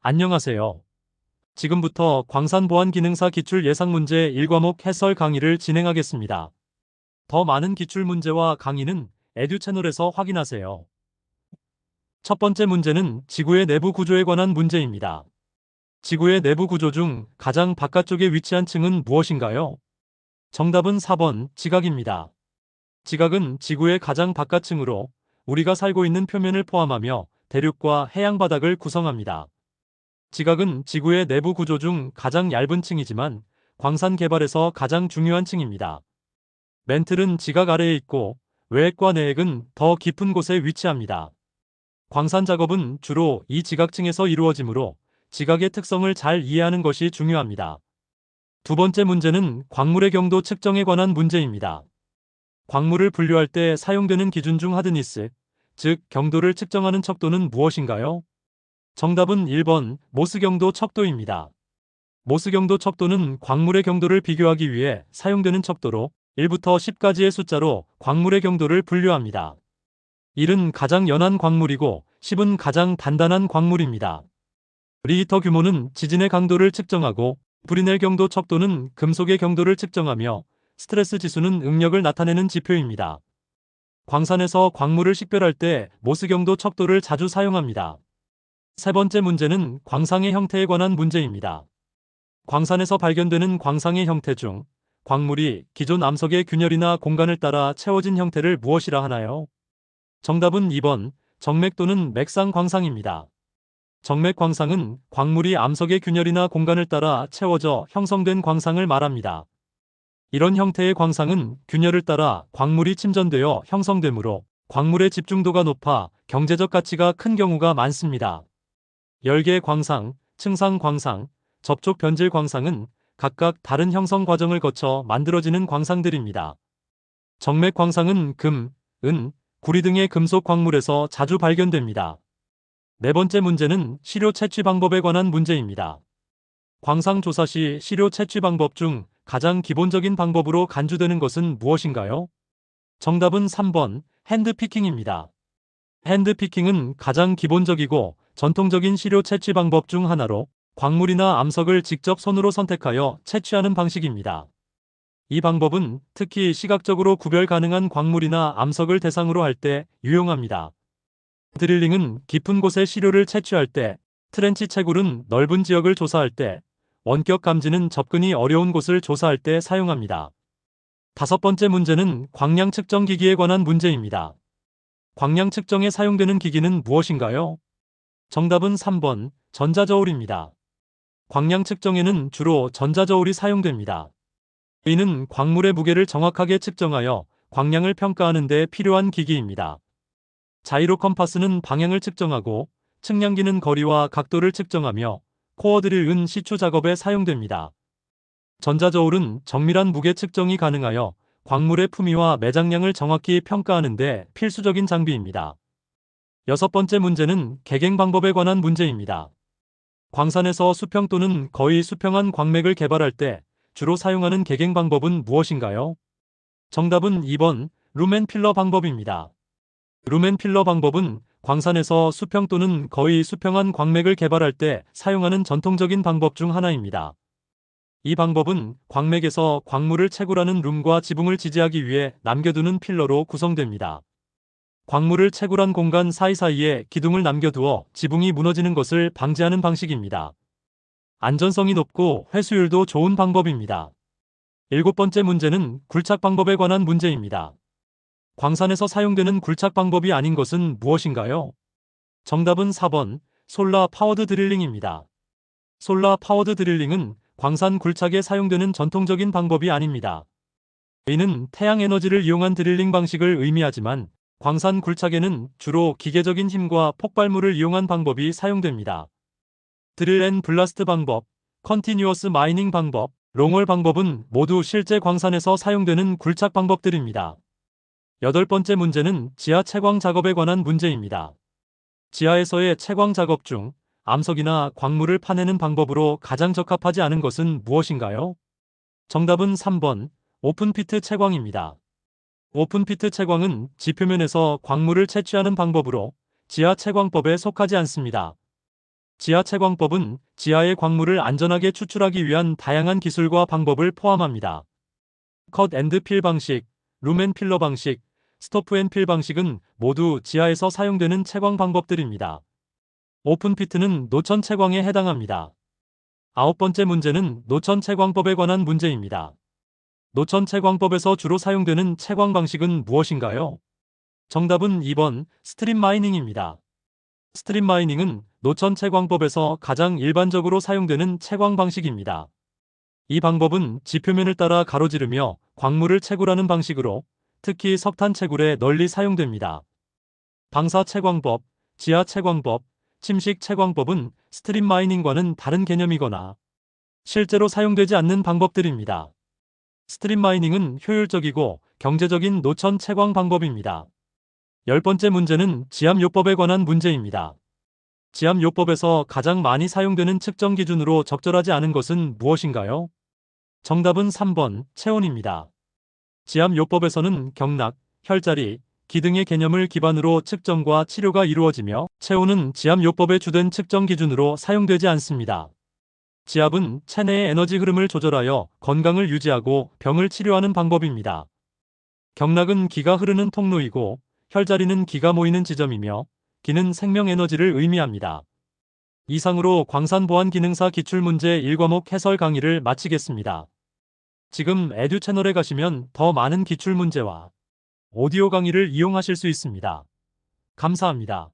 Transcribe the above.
안녕하세요. 지금부터 광산보안기능사 기출 예상문제 1과목 해설 강의를 진행하겠습니다. 더 많은 기출문제와 강의는 에듀 채널에서 확인하세요. 첫 번째 문제는 지구의 내부 구조에 관한 문제입니다. 지구의 내부 구조 중 가장 바깥쪽에 위치한 층은 무엇인가요? 정답은 4번 지각입니다. 지각은 지구의 가장 바깥층으로 우리가 살고 있는 표면을 포함하며 대륙과 해양 바닥을 구성합니다. 지각은 지구의 내부 구조 중 가장 얇은 층이지만 광산 개발에서 가장 중요한 층입니다. 멘틀은 지각 아래에 있고 외핵과 내핵은 더 깊은 곳에 위치합니다. 광산 작업은 주로 이 지각층에서 이루어지므로 지각의 특성을 잘 이해하는 것이 중요합니다. 두 번째 문제는 광물의 경도 측정에 관한 문제입니다. 광물을 분류할 때 사용되는 기준 중 하드니스, 즉 경도를 측정하는 척도는 무엇인가요? 정답은 1번 모스경도 척도입니다. 모스경도 척도는 광물의 경도를 비교하기 위해 사용되는 척도로 1부터 10까지의 숫자로 광물의 경도를 분류합니다. 1은 가장 연한 광물이고 10은 가장 단단한 광물입니다. 리히터 규모는 지진의 강도를 측정하고 브리넬 경도 척도는 금속의 경도를 측정하며 스트레스 지수는 응력을 나타내는 지표입니다. 광산에서 광물을 식별할 때 모스경도 척도를 자주 사용합니다. 세 번째 문제는 광상의 형태에 관한 문제입니다. 광산에서 발견되는 광상의 형태 중 광물이 기존 암석의 균열이나 공간을 따라 채워진 형태를 무엇이라 하나요? 정답은 2번 정맥 또는 맥상 광상입니다. 정맥 광상은 광물이 암석의 균열이나 공간을 따라 채워져 형성된 광상을 말합니다. 이런 형태의 광상은 균열을 따라 광물이 침전되어 형성되므로 광물의 집중도가 높아 경제적 가치가 큰 경우가 많습니다. 열계 광상, 층상 광상, 접촉 변질 광상은 각각 다른 형성 과정을 거쳐 만들어지는 광상들입니다. 정맥 광상은 금, 은, 구리 등의 금속 광물에서 자주 발견됩니다. 네 번째 문제는 시료 채취 방법에 관한 문제입니다. 광상 조사 시 시료 채취 방법 중 가장 기본적인 방법으로 간주되는 것은 무엇인가요? 정답은 3번 핸드피킹입니다. 핸드피킹은 가장 기본적이고 전통적인 시료 채취 방법 중 하나로 광물이나 암석을 직접 손으로 선택하여 채취하는 방식입니다. 이 방법은 특히 시각적으로 구별 가능한 광물이나 암석을 대상으로 할 때 유용합니다. 드릴링은 깊은 곳에 시료를 채취할 때, 트렌치 채굴은 넓은 지역을 조사할 때, 원격 감지는 접근이 어려운 곳을 조사할 때 사용합니다. 다섯 번째 문제는 광량 측정 기기에 관한 문제입니다. 광량 측정에 사용되는 기기는 무엇인가요? 정답은 3번 전자저울입니다. 광량 측정에는 주로 전자저울이 사용됩니다. 이는 광물의 무게를 정확하게 측정하여 광량을 평가하는 데 필요한 기기입니다. 자이로 컴파스는 방향을 측정하고 측량기는 거리와 각도를 측정하며 코어 드릴은 시추 작업에 사용됩니다. 전자저울은 정밀한 무게 측정이 가능하여 광물의 품위와 매장량을 정확히 평가하는 데 필수적인 장비입니다. 여섯 번째 문제는 객행 방법에 관한 문제입니다. 광산에서 수평 또는 거의 수평한 광맥을 개발할 때 주로 사용하는 객행 방법은 무엇인가요? 정답은 2번 룸앤필러 방법입니다. 룸앤필러 방법은 광산에서 수평 또는 거의 수평한 광맥을 개발할 때 사용하는 전통적인 방법 중 하나입니다. 이 방법은 광맥에서 광물을 채굴하는 룸과 지붕을 지지하기 위해 남겨두는 필러로 구성됩니다. 광물을 채굴한 공간 사이사이에 기둥을 남겨두어 지붕이 무너지는 것을 방지하는 방식입니다. 안전성이 높고 회수율도 좋은 방법입니다. 일곱 번째 문제는 굴착 방법에 관한 문제입니다. 광산에서 사용되는 굴착 방법이 아닌 것은 무엇인가요? 정답은 4번 솔라 파워드 드릴링입니다. 솔라 파워드 드릴링은 광산 굴착에 사용되는 전통적인 방법이 아닙니다. 이는 태양 에너지를 이용한 드릴링 방식을 의미하지만 광산 굴착에는 주로 기계적인 힘과 폭발물을 이용한 방법이 사용됩니다. 드릴 앤 블라스트 방법, 컨티뉴어스 마이닝 방법, 롱홀 방법은 모두 실제 광산에서 사용되는 굴착 방법들입니다. 여덟 번째 문제는 지하 채광 작업에 관한 문제입니다. 지하에서의 채광 작업 중 암석이나 광물을 파내는 방법으로 가장 적합하지 않은 것은 무엇인가요? 정답은 3번 오픈피트 채광입니다. 오픈피트 채광은 지표면에서 광물을 채취하는 방법으로 지하 채광법에 속하지 않습니다. 지하 채광법은 지하의 광물을 안전하게 추출하기 위한 다양한 기술과 방법을 포함합니다. 컷 앤드 필 방식, 룸 앤 필러 방식, 스토프 앤 필 방식은 모두 지하에서 사용되는 채광 방법들입니다. 오픈 피트는 노천 채광에 해당합니다. 9번째 문제는 노천 채광법에 관한 문제입니다. 노천 채광법에서 주로 사용되는 채광 방식은 무엇인가요? 정답은 2번 스트림 마이닝입니다. 스트림 마이닝은 노천 채광법에서 가장 일반적으로 사용되는 채광 방식입니다. 이 방법은 지표면을 따라 가로지르며 광물을 채굴하는 방식으로 특히 석탄 채굴에 널리 사용됩니다. 방사 채광법, 지하 채광법, 침식 채광법은 스트림 마이닝과는 다른 개념이거나 실제로 사용되지 않는 방법들입니다. 스트림 마이닝은 효율적이고 경제적인 노천 채광 방법입니다. 10번째 문제는 지압요법에 관한 문제입니다. 지압요법에서 가장 많이 사용되는 측정 기준으로 적절하지 않은 것은 무엇인가요? 정답은 3번 체온입니다. 지압요법에서는 경락, 혈자리, 기 등의 개념을 기반으로 측정과 치료가 이루어지며 체온은 지압요법의 주된 측정 기준으로 사용되지 않습니다. 지압은 체내의 에너지 흐름을 조절하여 건강을 유지하고 병을 치료하는 방법입니다. 경락은 기가 흐르는 통로이고 혈자리는 기가 모이는 지점이며 기는 생명 에너지를 의미합니다. 이상으로 광산보안기능사 기출문제 1과목 해설 강의를 마치겠습니다. 지금 에듀 채널에 가시면 더 많은 기출문제와 오디오 강의를 이용하실 수 있습니다. 감사합니다.